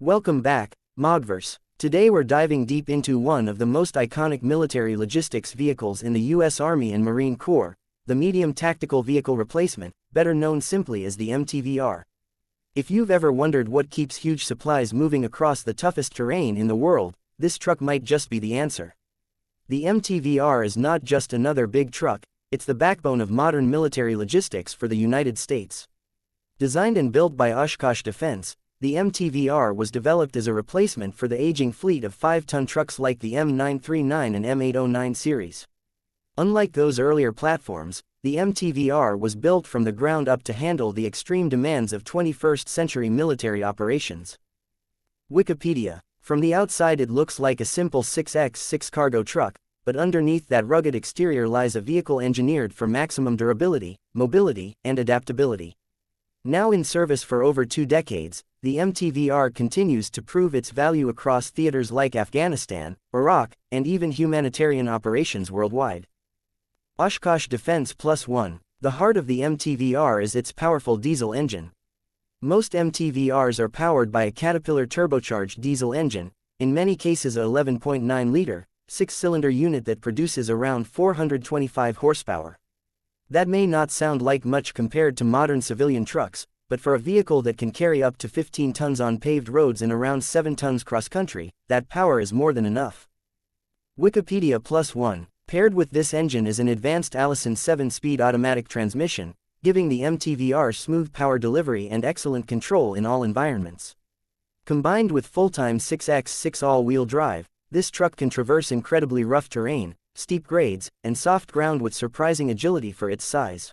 Welcome back, Mogverse. Today we're diving deep into one of the most iconic military logistics vehicles in the U.S. Army and Marine Corps, the Medium Tactical Vehicle Replacement, better known simply as the MTVR. If you've ever wondered what keeps huge supplies moving across the toughest terrain in the world, this truck might just be the answer. The MTVR is not just another big truck, it's the backbone of modern military logistics for the United States. Designed and built by Oshkosh Defense, the MTVR was developed as a replacement for the aging fleet of 5-ton trucks like the M939 and M809 series. Unlike those earlier platforms, the MTVR was built from the ground up to handle the extreme demands of 21st-century military operations. Wikipedia. From the outside it looks like a simple 6x6 cargo truck, but underneath that rugged exterior lies a vehicle engineered for maximum durability, mobility, and adaptability. Now in service for over 2 decades, the MTVR continues to prove its value across theaters like Afghanistan, Iraq, and even humanitarian operations worldwide. Oshkosh Defense +1. The heart of the MTVR is its powerful diesel engine. Most MTVRs are powered by a Caterpillar turbocharged diesel engine, in many cases a 11.9-liter, 6-cylinder unit that produces around 425 horsepower. That may not sound like much compared to modern civilian trucks, but for a vehicle that can carry up to 15 tons on paved roads and around 7 tons cross-country, that power is more than enough. Wikipedia +1. Paired with this engine is an advanced Allison 7-speed automatic transmission, giving the MTVR smooth power delivery and excellent control in all environments. Combined with full-time 6x6 all-wheel drive, this truck can traverse incredibly rough terrain, steep grades, and soft ground with surprising agility for its size.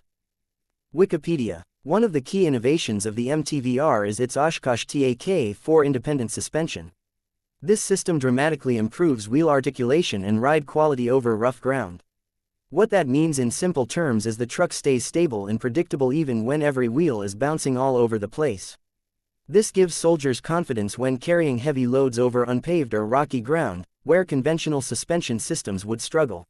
Wikipedia. One of the key innovations of the MTVR is its Oshkosh TAK4 independent suspension. This system dramatically improves wheel articulation and ride quality over rough ground. What that means in simple terms is the truck stays stable and predictable even when every wheel is bouncing all over the place. This gives soldiers confidence when carrying heavy loads over unpaved or rocky ground, where conventional suspension systems would struggle.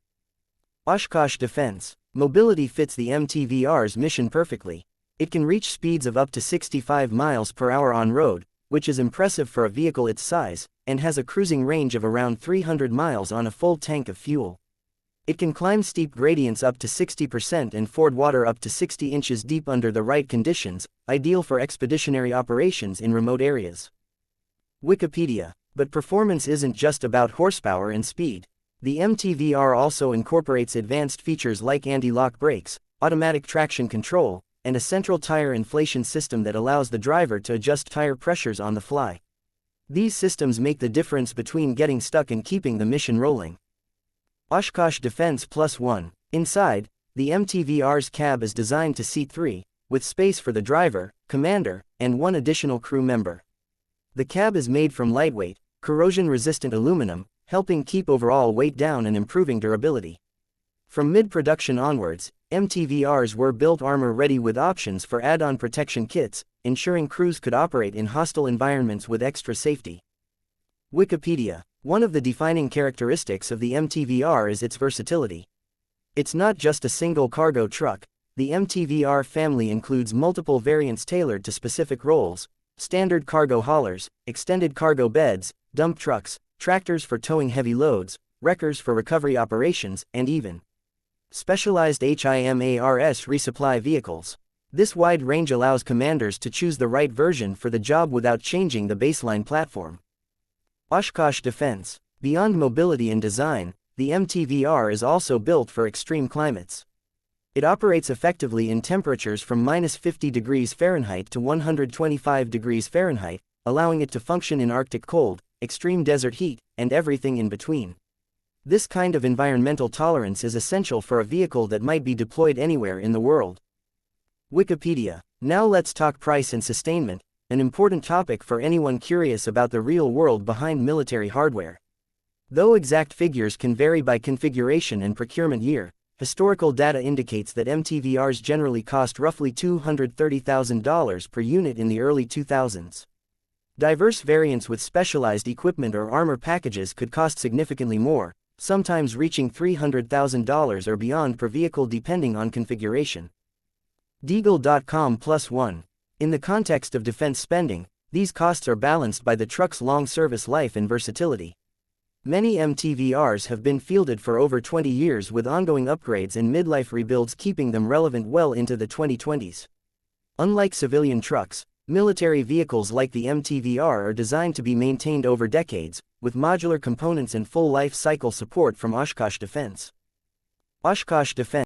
Oshkosh Defense. Mobility fits the MTVR's mission perfectly. It can reach speeds of up to 65 miles per hour on road, which is impressive for a vehicle its size, and has a cruising range of around 300 miles on a full tank of fuel. It can climb steep gradients up to 60% and ford water up to 60 inches deep under the right conditions, ideal for expeditionary operations in remote areas. Wikipedia. But performance isn't just about horsepower and speed. The MTVR also incorporates advanced features like anti-lock brakes, automatic traction control, and a central tire inflation system that allows the driver to adjust tire pressures on the fly. These systems make the difference between getting stuck and keeping the mission rolling. Oshkosh Defense +1. Inside, the MTVR's cab is designed to seat 3, with space for the driver, commander, and 1 additional crew member. The cab is made from lightweight, corrosion-resistant aluminum, helping keep overall weight down and improving durability. From mid-production onwards, MTVRs were built armor-ready with options for add-on protection kits, ensuring crews could operate in hostile environments with extra safety. Wikipedia. One of the defining characteristics of the MTVR is its versatility. It's not just a single cargo truck. The MTVR family includes multiple variants tailored to specific roles: standard cargo haulers, extended cargo beds, dump trucks, tractors for towing heavy loads, wreckers for recovery operations, and even specialized HIMARS resupply vehicles. This wide range allows commanders to choose the right version for the job without changing the baseline platform. Oshkosh Defense. Beyond mobility and design, the MTVR is also built for extreme climates. It operates effectively in temperatures from -50 degrees Fahrenheit to 125 degrees Fahrenheit, allowing it to function in Arctic cold, extreme desert heat, and everything in between. This kind of environmental tolerance is essential for a vehicle that might be deployed anywhere in the world. Wikipedia. Now let's talk price and sustainment, an important topic for anyone curious about the real world behind military hardware. Though exact figures can vary by configuration and procurement year, historical data indicates that MTVRs generally cost roughly $230,000 per unit in the early 2000s. Diverse variants with specialized equipment or armor packages could cost significantly more, sometimes reaching $300,000 or beyond per vehicle depending on configuration. Deagle.com +1. In the context of defense spending, These costs are balanced by the truck's long service life and versatility. Many MTVRs have been fielded for over 20 years with ongoing upgrades and midlife rebuilds keeping them relevant well into the 2020s. Unlike civilian trucks, military vehicles like the MTVR are designed to be maintained over decades, with modular components and full life cycle support from Oshkosh Defense. Oshkosh Defense